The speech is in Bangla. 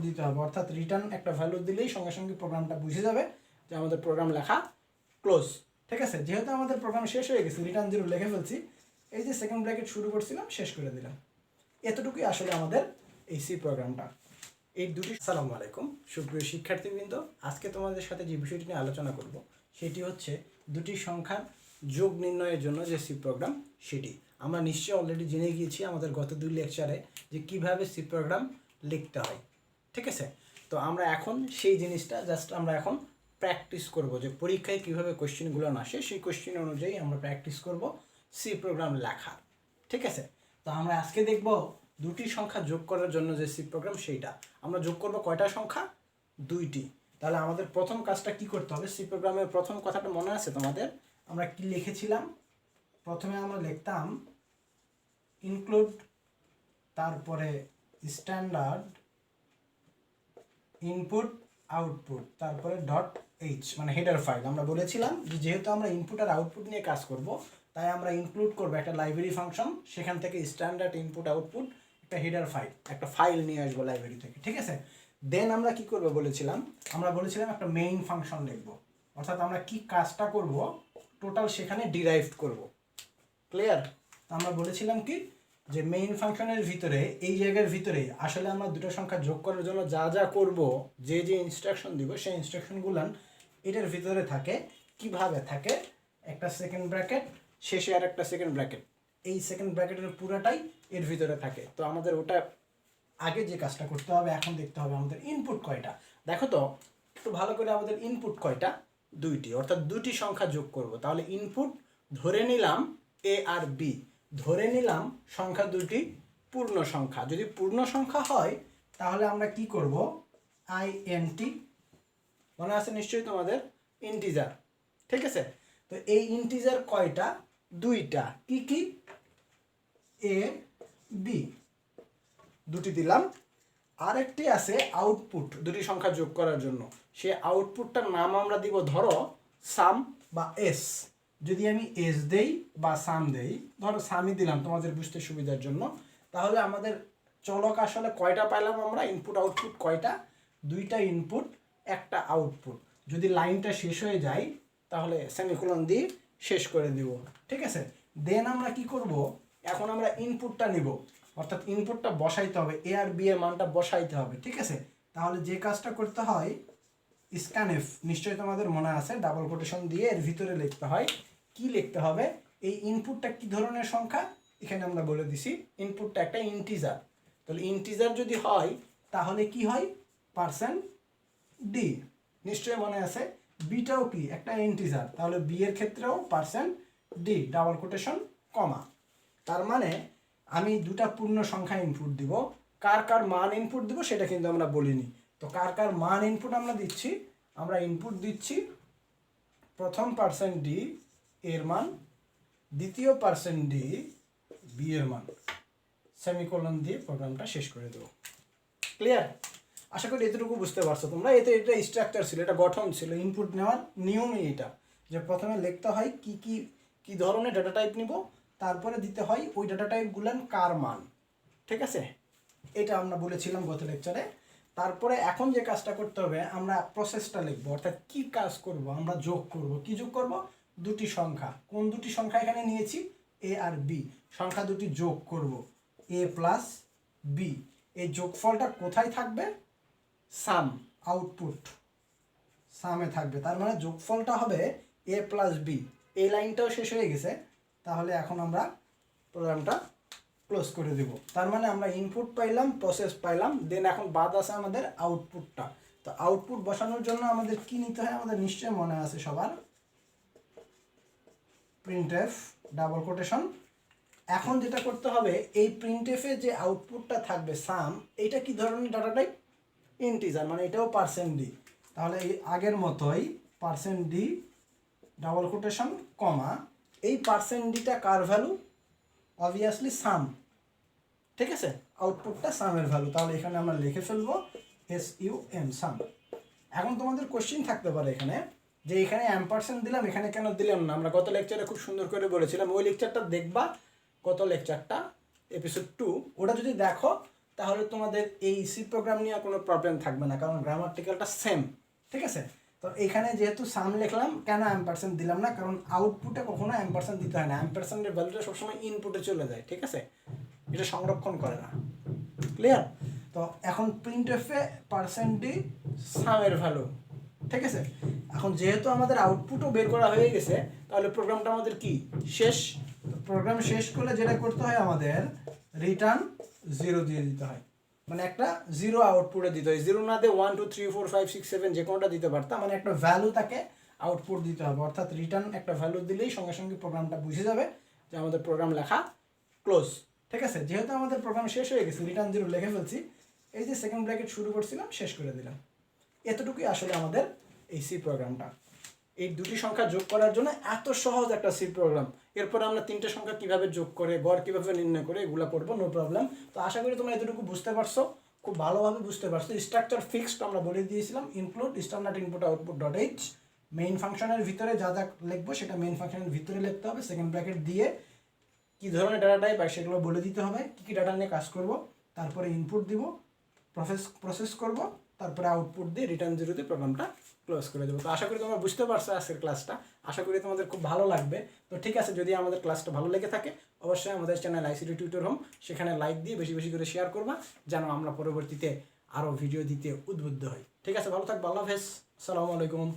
দিতে হবে, অর্থাৎ রিটার্ন একটা ভ্যালু দিলেই সঙ্গে সঙ্গে প্রোগ্রামটা বুঝে যাবে যে আমাদের প্রোগ্রাম লেখা ক্লোজ। ঠিক আছে, যেহেতু আমাদের প্রোগ্রাম শেষ হয়ে গেছে, রিটার্ন 0 লিখে ফেলছি, এই যে সেকেন্ড ব্র্যাকেট শুরু করছিলাম শেষ করে দিলাম। এতটুকুই আসলে আমাদের এই সি প্রোগ্রামটা। এই দুটি। আসসালামু আলাইকুম সুপ্রিয় শিক্ষার্থীবৃন্দ, আজকে তোমাদের সাথে যে বিষয়টি নিয়ে আলোচনা করব সেটি হচ্ছে দুটি সংখ্যার যোগ নির্ণয়ের জন্য যে সি প্রোগ্রাম সেটি। আমরা নিশ্চয়ই অলরেডি জেনে গিয়েছি আমাদের গত 2 লেকচারে যে কিভাবে সি প্রোগ্রাম লিখতে হয়। ঠিক আছে, তো আমরা এখন সেই জিনিসটা জাস্ট আমরা এখন প্র্যাকটিস করব, যে পরীক্ষায় কীভাবে কোশ্চেনগুলো আসে সেই কোশ্চেন অনুযায়ী আমরা প্র্যাকটিস করব সি প্রোগ্রাম লেখার। ঠিক আছে, তো আমরা আজকে দেখব দুটি সংখ্যা যোগ করার জন্য যে সি প্রোগ্রাম সেইটা। আমরা যোগ করব কয়টা সংখ্যা? 2টি। তাহলে আমাদের প্রথম কাজটা কি করতে হবে? সি প্রোগ্রামের প্রথম কথাটা মনে আছে তোমাদের? আমরা কি লিখেছিলাম? প্রথমে আমরা লিখতাম ইনক্লুড, তারপরে স্ট্যান্ডার্ড ইনপুট আউটপুট, তারপরে .h মানে হেডার ফাইল। আমরা বলেছিলাম যে যেহেতু আমরা ইনপুট আর আউটপুট নিয়ে কাজ করব, তাই আমরা ইনক্লুড করব একটা লাইব্রেরি ফাংশন, সেখান থেকে স্ট্যান্ডার্ড ইনপুট আউটপুট একটা হেডার ফাইল, একটা ফাইল নিয়ে আসবো লাইব্রেরি থেকে। ঠিক আছে, দেন আমরা কি করব বলেছিলাম? আমরা বলেছিলাম একটা মেইন ফাংশন লিখব, অর্থাৎ আমরা কি কাজটা করব টোটাল সেখানে ডিরাইভ করব। ক্লিয়ার? আমরা বলেছিলাম কি যে মেইন ফাংশনের ভিতরে, এই জায়গার ভিতরে আসলে আমরা দুটো সংখ্যা যোগ করার জন্য যা যা করব, যে যে ইনস্ট্রাকশন দিব সেই ইনস্ট্রাকশনগুলো এটার ভিতরে থাকে। কিভাবে থাকে? একটা সেকেন্ড ব্র্যাকেট, শেষে আর একটা সেকেন্ড ব্র্যাকেট, এই সেকেন্ড ব্র্যাকেটের পুরাটাই এর ভিতরে থাকে। তো আমাদের ওটা আগে যে কাজটা করতে হবে, এখন দেখতে হবে আমাদের ইনপুট কয়টা। দেখো তো একটু ভালো করে, আমাদের ইনপুট কয়টা? 2টি, অর্থাৎ দুটি সংখ্যা যোগ করব। তাহলে ইনপুট ধরে নিলাম এ আর বি, ধরে নিলাম সংখ্যা দুটি পূর্ণ সংখ্যা। যদি পূর্ণ সংখ্যা হয় তাহলে আমরা কি করব? INT, মনে আছে নিশ্চয়ই তোমাদের? ইন্টিজার। ঠিক আছে, তো এই ইন্টিজার কয়টা? 2টা। কি কি? এ বি, 2টি দিলাম। আরেকটি আছে আউটপুট, দুটি সংখ্যা যোগ করার জন্য। সে আউটপুটটার নাম আমরা দিব ধরো সাম বা এস। যদি আমি এস দেই বা সাম দেই, ধরো সামই দিলাম তোমাদের বুঝতে সুবিধার জন্য, তাহলে আমাদের চলক আসলে কয়টা পাইলাম আমরা? ইনপুট আউটপুট কয়টা? 2টা ইনপুট, একটা আউটপুট। যদি লাইনটা শেষ হয়ে যায় তাহলে সেমিকোলন দিয়ে শেষ করে দিব। ঠিক আছে, দেন আমরা কি করব? এখন আমরা ইনপুটটা নিব, অর্থাৎ ইনপুটটা বসাইতে হবে, এ আর বি এর মানটা বসাইতে হবে। ঠিক আছে, তাহলে যে কাজটা করতে হয়, স্ক্যানএফ নিশ্চয়ই তোমাদের মনে আছে, ডাবল কোটেশন দিয়ে এর ভিতরে লিখতে হয়। কি লিখতে হবে? এই ইনপুটটা কি ধরনের সংখ্যা এখানে আমরা বলে দিছি, ইনপুটটা একটা ইন্টিজার। তাহলে ইন্টিজার যদি হয় তাহলে কি হয়? %d, নিশ্চয়ই মনে আছে। বিটাও কি একটা ইন্টিজার, তাহলে বি এর ক্ষেত্রেও %d, ডাবল কোটেশন কমা। তার মানে আমি দুটা পূর্ণ সংখ্যা ইনপুট দিব, কার কার মান ইনপুট দিব সেটা কিন্তু আমরা বলিনি। তো কার কার মান ইনপুট আমরা দিচ্ছি? আমরা ইনপুট দিচ্ছি প্রথম %d এর মান, দ্বিতীয় %d বি এর মান, সেমিকোলন দিয়ে প্রোগ্রামটা শেষ করে দেবো। ক্লিয়ার? আশা করি এতটুকু বুঝতে পারছো তোমরা। এটা স্ট্রাকচার ছিল, এটা গঠন ছিল, ইনপুট নেওয়ার নিয়মই এটা, যে প্রথমে লিখতে হয় কি কি কি ধরনের ডাটা টাইপ নিব, তারপরে দিতে হয় ওই ডাটা টাইপগুলান কার মান। ঠিক আছে, এটা আমরা বলেছিলাম গত লেকচারে। তারপরে এখন যে কাজটা করতে হবে, আমরা প্রসেসটা লিখবো, অর্থাৎ কি কাজ করব? আমরা যোগ করব। কি যোগ করব? দুটি সংখ্যা। কোন দুটি সংখ্যা এখানে নিয়েছি? এ আর বি, সংখ্যা দুটি যোগ করব, এ প্লাস বি। এই যোগফলটা কোথায় থাকবে? সাম, আউটপুট সামে থাকবে। তার মানে যোগফলটা হবে এ প্লাস বি। এই লাইনটাও শেষ হয়ে গেছে, তাহলে এখন আমরা প্রোগ্রামটা ক্লোজ করে দেব। তার মানে আমরা ইনপুট পাইলাম, প্রসেস পাইলাম, দেন এখন বাদ আছে আমাদের আউটপুটটা। তো আউটপুট বসানোর জন্য আমাদের কি নিতে হয়? আমাদের নিশ্চয় মনে আছে সবার, প্রিন্টএফ, ডাবল কোটেশন। এখন যেটা করতে হবে, এই প্রিন্টএফে যে আউটপুটটা থাকবে সাম, এটা কি ধরনের ডাটা টাইপ? ইন্টিজার, মানে এটাও %d। তাহলে এই আগের মতোই %d, ডাবল কোটেশন কমা, এই %dটা কার ভ্যালু? অবভিয়াসলি সাম। ঠিক আছে, আউটপুটটা সামের ভ্যালু। তাহলে এখানে আমরা লিখে ফেলবো SUM, সাম। এখন তোমাদের কোশ্চেন থাকতে পারে এখানে, যে এখানে অ্যাম্পারসেন্ট দিলাম, এখানে কেন দিলাম না? আমরা গত লেকচারে খুব সুন্দর করে বলেছিলাম, ওই লেকচারটা দেখবা, গত লেকচারটা এপিসোড 2, ওটা যদি দেখো তাহলে তোমাদের এই সি প্রোগ্রাম নিয়ে কোনো প্রবলেম থাকবে না, কারণ গ্রামাটিক্যালটা সেম। ঠিক আছে, তো এখানে যেহেতু সাম লিখলাম, কেন অ্যাম্পারসেন্ট দিলাম না, কারণ আউটপুটে কখনো অ্যাম্পারসেন্ট দিতে হয় না, অ্যাম্পারসেন্টের ভ্যালুটা সবসময় ইনপুটে চলে যায়। ঠিক আছে, এটা সংরক্ষণ করে না। ক্লিয়ার? তো এখন প্রিন্টএফে %d সামের ভ্যালু। ঠিক আছে, এখন যেহেতু আমাদের আউটপুটও বের করা হয়ে গেছে, তাহলে প্রোগ্রামটা আমাদের কি শেষ। প্রোগ্রাম শেষ করলে যেটা করতে হয়, আমাদের রিটার্ন 0 দিয়ে দিতে হয়, মানে একটা 0 আউটপুটে দিতে হয়। 0 না দিয়ে 1 2 3 4 5 6 7 যে কোনোটা দিতে পারতাম, মানে একটা ভ্যালু তাকে আউটপুট দিতে হবে, অর্থাৎ রিটার্ন একটা ভ্যালু দিলেই সঙ্গে সঙ্গে প্রোগ্রামটা বুঝে যাবে যে আমাদের প্রোগ্রাম লেখা ক্লোজ। ঠিক আছে, যেহেতু আমাদের প্রোগ্রাম শেষ হয়ে গেছে, রিটার্ন 0 লিখে ফেলছি, এই যে সেকেন্ড ব্র্যাকেট শুরু করছিলাম শেষ করে দিলাম। এতটুকুই আসলে আমাদের এই সি প্রোগ্রামটা। এই দুটি সংখ্যা যোগ করার জন্য এত সহজ একটা সি প্রোগ্রাম। এরপর আমরা তিনটে সংখ্যা কিভাবে যোগ করে, গড় কিভাবে নির্ণয় করে, এগুলো করবো, নো প্রবলেম। তো আশা করি তোমরা এতটুকু বুঝতে পারছো, খুব ভালোভাবে বুঝতে পারছো। স্ট্রাকচার ফিক্সড আমরা বলে দিয়েছিলাম, include standard input output dot H. Main ফাংশনের ভিতরে যা যা লিখবো সেটা মেইন ফাংশনের ভিতরে লিখতে হবে, সেকেন্ড ব্র্যাকেট দিয়ে কী ধরনের ডাটা টাইপ আর সেগুলো বলে দিতে হবে, কী কী ডাটা নিয়ে কাজ করব, তারপরে ইনপুট দিব, প্রসেস করব, তারপরে আউটপুট দিয়ে রিটার্ন 0 দিয়ে প্রোগ্রামটা ক্লোজ করে দেবো। তো আশা করি তোমরা বুঝতে পারছো আজকের ক্লাসটা, আশা করি তোমাদের খুব ভালো লাগবে। তো ঠিক আছে, যদি আমাদের ক্লাসটা ভালো লেগে থাকে, অবশ্যই আমাদের চ্যানেল আইসিটি টিউটর হোম, সেখানে লাইক দিয়ে বেশি বেশি করে শেয়ার করবা, যেন আমরা পরবর্তীতে আরও ভিডিও দিতে উদ্বুদ্ধ হই। ঠিক আছে, ভালো থাকবো, আল্লাহ হাফেজ, আসসালামু আলাইকুম।